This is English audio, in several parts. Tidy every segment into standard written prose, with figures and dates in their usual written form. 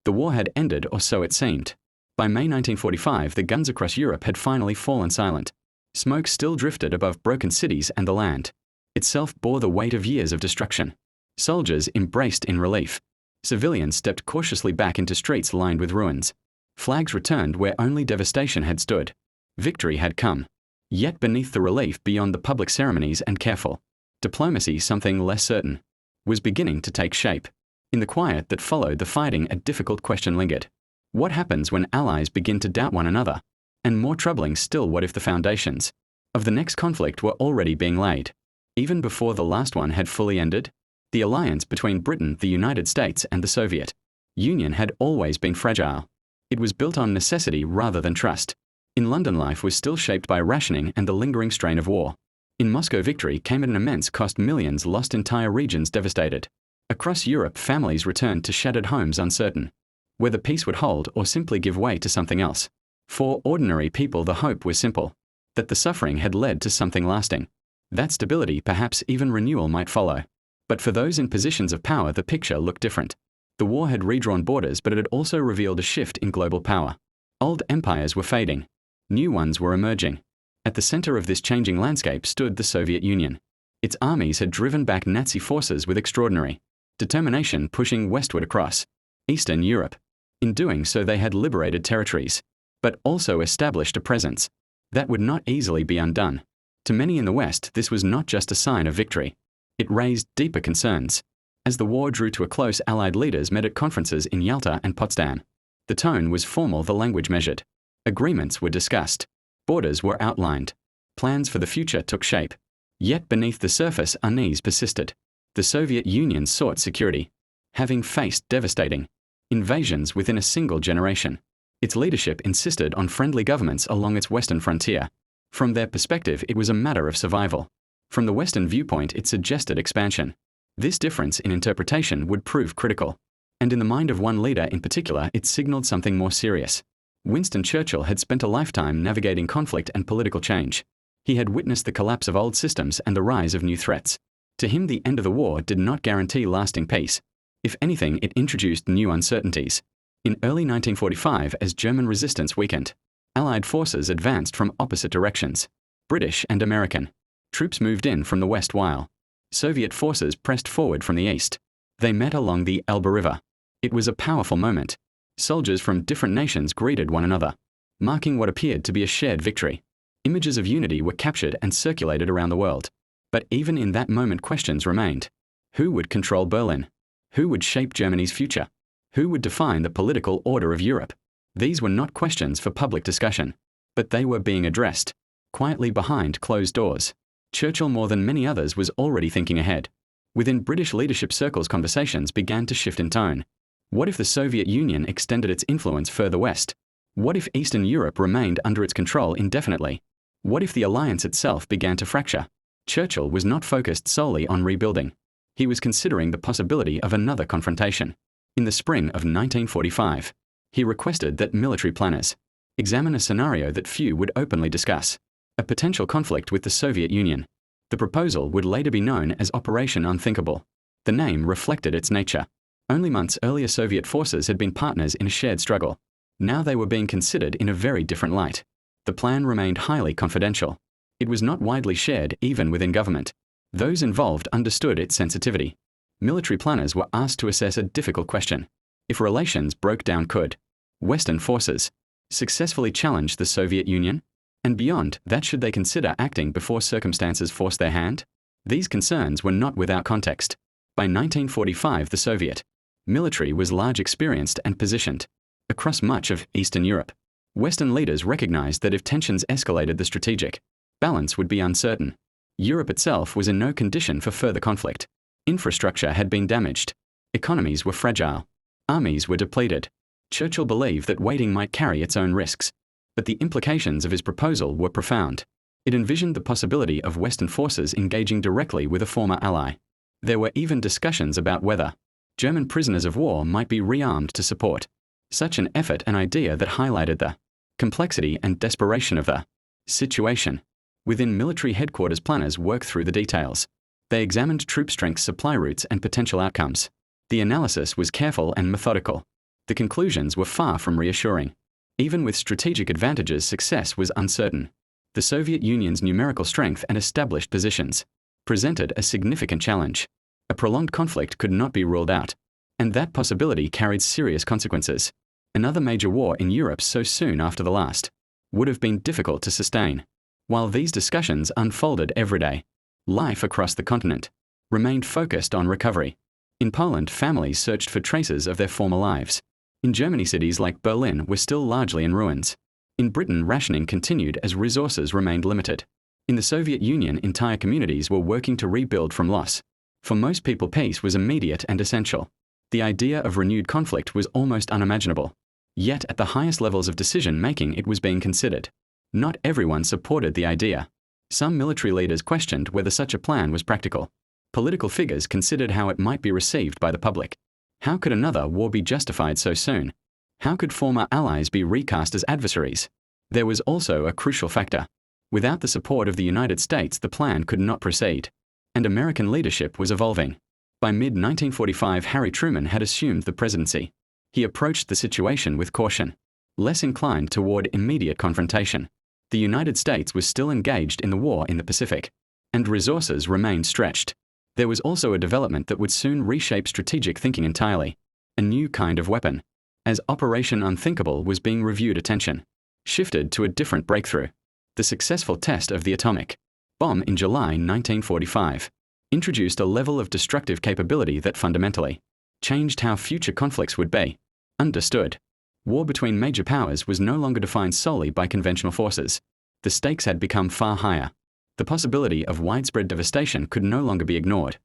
The war had ended, or so it seemed. By May 1945, the guns across Europe had finally fallen silent. Smoke still drifted above broken cities, and the land itself bore the weight of years of destruction. Soldiers embraced in relief. Civilians stepped cautiously back into streets lined with ruins. Flags returned where only devastation had stood. Victory had come. Yet beneath the relief, beyond the public ceremonies and careful diplomacy, something less certain was beginning to take shape. In the quiet that followed the fighting, a difficult question lingered. What happens when allies begin to doubt one another? And more troubling still, what if the foundations of the next conflict were already being laid, even before the last one had fully ended? The alliance between Britain, the United States, and the Soviet Union had always been fragile. It was built on necessity rather than trust. In London, life was still shaped by rationing and the lingering strain of war. In Moscow, victory came at an immense cost, millions lost, entire regions devastated. Across Europe, families returned to shattered homes, uncertain whether peace would hold or simply give way to something else. For ordinary people, the hope was simple: that the suffering had led to something lasting. That stability, perhaps even renewal, might follow. But for those in positions of power, the picture looked different. The war had redrawn borders, but it had also revealed a shift in global power. Old empires were fading. New ones were emerging. At the center of this changing landscape stood the Soviet Union. Its armies had driven back Nazi forces with extraordinary determination, pushing westward across Eastern Europe. In doing so, they had liberated territories, but also established a presence that would not easily be undone. To many in the West, this was not just a sign of victory. It raised deeper concerns. As the war drew to a close, Allied leaders met at conferences in Yalta and Potsdam. The tone was formal, the language measured. Agreements were discussed. Borders were outlined. Plans for the future took shape. Yet beneath the surface, unease persisted. The Soviet Union sought security, having faced devastating invasions within a single generation. Its leadership insisted on friendly governments along its western frontier. From their perspective, it was a matter of survival. From the Western viewpoint, it suggested expansion. This difference in interpretation would prove critical. And in the mind of one leader in particular, it signaled something more serious. Winston Churchill had spent a lifetime navigating conflict and political change. He had witnessed the collapse of old systems and the rise of new threats. To him, the end of the war did not guarantee lasting peace. If anything, it introduced new uncertainties. In early 1945, as German resistance weakened, Allied forces advanced from opposite directions. British and American troops moved in from the west while Soviet forces pressed forward from the east. They met along the Elbe River. It was a powerful moment. Soldiers from different nations greeted one another, marking what appeared to be a shared victory. Images of unity were captured and circulated around the world. But even in that moment, questions remained. Who would control Berlin? Who would shape Germany's future? Who would define the political order of Europe? These were not questions for public discussion, but they were being addressed quietly behind closed doors. Churchill, more than many others, was already thinking ahead. Within British leadership circles, conversations began to shift in tone. What if the Soviet Union extended its influence further west? What if Eastern Europe remained under its control indefinitely? What if the alliance itself began to fracture? Churchill was not focused solely on rebuilding. He was considering the possibility of another confrontation. In the spring of 1945, he requested that military planners examine a scenario that few would openly discuss: a potential conflict with the Soviet Union. The proposal would later be known as Operation Unthinkable. The name reflected its nature. Only months earlier, Soviet forces had been partners in a shared struggle. Now they were being considered in a very different light. The plan remained highly confidential. It was not widely shared, even within government. Those involved understood its sensitivity. Military planners were asked to assess a difficult question: if relations broke down, could Western forces successfully challenge the Soviet Union? And beyond that, should they consider acting before circumstances forced their hand? These concerns were not without context. By 1945, the Soviet military was large, experienced, and positioned across much of Eastern Europe. Western leaders recognized that if tensions escalated, the strategic balance would be uncertain. Europe itself was in no condition for further conflict. Infrastructure had been damaged. Economies were fragile. Armies were depleted. Churchill believed that waiting might carry its own risks. But the implications of his proposal were profound. It envisioned the possibility of Western forces engaging directly with a former ally. There were even discussions about whether German prisoners of war might be rearmed to support such an effort, an idea that highlighted the complexity and desperation of the situation. Within military headquarters, planners worked through the details. They examined troop strength, supply routes, and potential outcomes. The analysis was careful and methodical. The conclusions were far from reassuring. Even with strategic advantages, success was uncertain. The Soviet Union's numerical strength and established positions presented a significant challenge. A prolonged conflict could not be ruled out, and that possibility carried serious consequences. Another major war in Europe so soon after the last would have been difficult to sustain. While these discussions unfolded every day, life across the continent remained focused on recovery. In Poland, families searched for traces of their former lives. In Germany, cities like Berlin were still largely in ruins. In Britain, rationing continued as resources remained limited. In the Soviet Union, entire communities were working to rebuild from loss. For most people, peace was immediate and essential. The idea of renewed conflict was almost unimaginable. Yet, at the highest levels of decision-making, it was being considered. Not everyone supported the idea. Some military leaders questioned whether such a plan was practical. Political figures considered how it might be received by the public. How could another war be justified so soon? How could former allies be recast as adversaries? There was also a crucial factor. Without the support of the United States, the plan could not proceed. And American leadership was evolving. By mid-1945, Harry Truman had assumed the presidency. He approached the situation with caution, less inclined toward immediate confrontation. The United States was still engaged in the war in the Pacific, and resources remained stretched. There was also a development that would soon reshape strategic thinking entirely. A new kind of weapon. As Operation Unthinkable was being reviewed, attention shifted to a different breakthrough. The successful test of the atomic bomb in July 1945 introduced a level of destructive capability that fundamentally changed how future conflicts would be understood. War between major powers was no longer defined solely by conventional forces. The stakes had become far higher. The possibility of widespread devastation could no longer be ignored.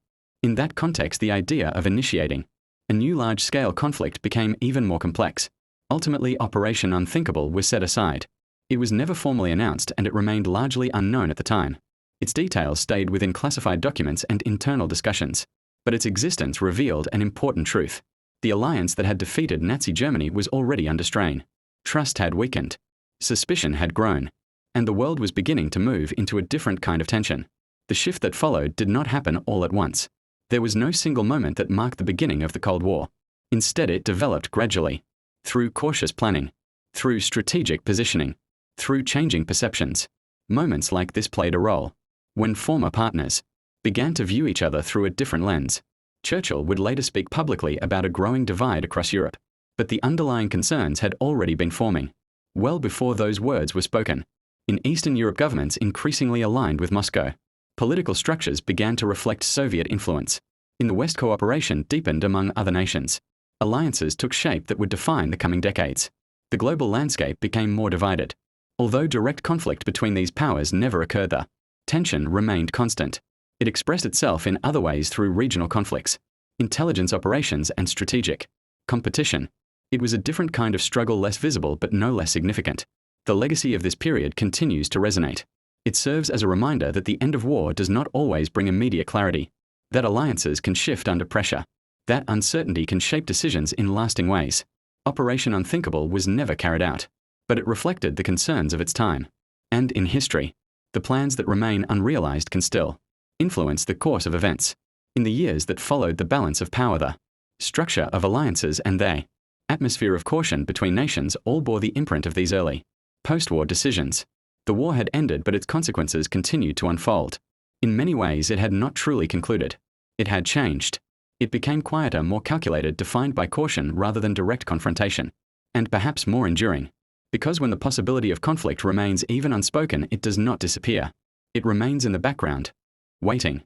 In that context, the idea of initiating a new large-scale conflict became even more complex. Ultimately, Operation Unthinkable was set aside. It was never formally announced, and it remained largely unknown at the time. Its details stayed within classified documents and internal discussions. But its existence revealed an important truth. The alliance that had defeated Nazi Germany was already under strain. Trust had weakened. Suspicion had grown. And the world was beginning to move into a different kind of tension. The shift that followed did not happen all at once. There was no single moment that marked the beginning of the Cold War. Instead, it developed gradually. Through cautious planning. Through strategic positioning. Through changing perceptions. Moments like this played a role. When former partners began to view each other through a different lens. Churchill would later speak publicly about a growing divide across Europe. But the underlying concerns had already been forming. Well before those words were spoken. In Eastern Europe, governments increasingly aligned with Moscow. Political structures began to reflect Soviet influence. In the West, cooperation deepened among other nations. Alliances took shape that would define the coming decades. The global landscape became more divided. Although direct conflict between these powers never occurred, the tension remained constant. It expressed itself in other ways through regional conflicts, intelligence operations, and strategic competition. It was a different kind of struggle, less visible but no less significant. The legacy of this period continues to resonate. It serves as a reminder that the end of war does not always bring immediate clarity, that alliances can shift under pressure, that uncertainty can shape decisions in lasting ways. Operation Unthinkable was never carried out, but it reflected the concerns of its time. And in history, the plans that remain unrealized can still influence the course of events. In the years that followed, the balance of power, the structure of alliances, and the atmosphere of caution between nations all bore the imprint of these early post-war decisions. The war had ended, but its consequences continued to unfold. In many ways, it had not truly concluded. It had changed. It became quieter, more calculated, defined by caution rather than direct confrontation, and perhaps more enduring. Because when the possibility of conflict remains even unspoken, it does not disappear. It remains in the background, waiting.